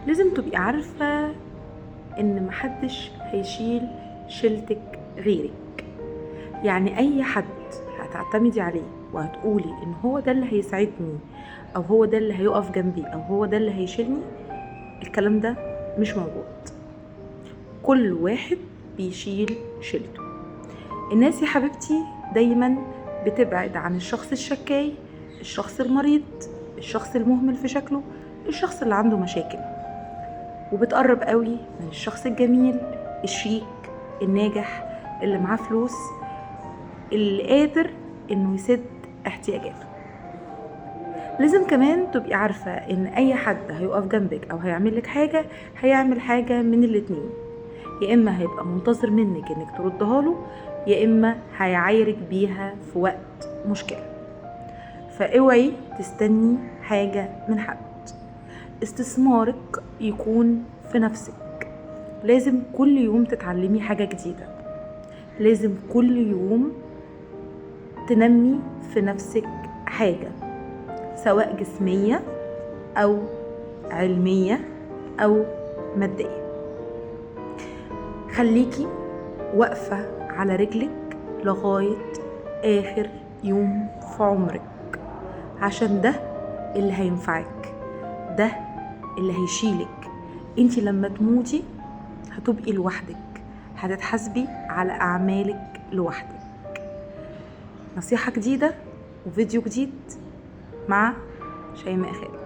لازم تبقي عارفة ان محدش هيشيل شيلتك غيرك. يعني اي حد هتعتمدي عليه وهتقولي ان هو ده اللي هيساعدني او هو ده اللي هيقف جنبي او هو ده اللي هيشيلني، الكلام ده مش موجود. كل واحد بيشيل شيلته. الناس يا حبيبتي دايما بتبعد عن الشخص الشكاي، الشخص المريض، الشخص المهمل في شكله، الشخص اللي عنده مشاكل، وبتقرب قوي من الشخص الجميل، الشيك، الناجح، اللي معاه فلوس، اللي قادر انه يسد احتياجاته. لازم كمان تبقي عارفة ان اي حد هيقف جنبك او هيعملك حاجة هيعمل حاجة من الاتنين، يا اما هيبقى منتظر منك انك تردها له، يا اما هيعايرك بيها في وقت مشكلة. فاوعي تستني حاجة من حد. استثمارك يكون في نفسك. لازم كل يوم تتعلمي حاجة جديدة، لازم كل يوم تنمي في نفسك حاجة، سواء جسمية أو علمية أو مادية. خليكي واقفة على رجلك لغاية آخر يوم في عمرك، عشان ده اللي هينفعك، ده اللي هيشيلك. انتي لما تموتي هتبقي لوحدك، هتتحاسبي على أعمالك لوحدك. نصيحة جديدة وفيديو جديد مع شيماء خالد.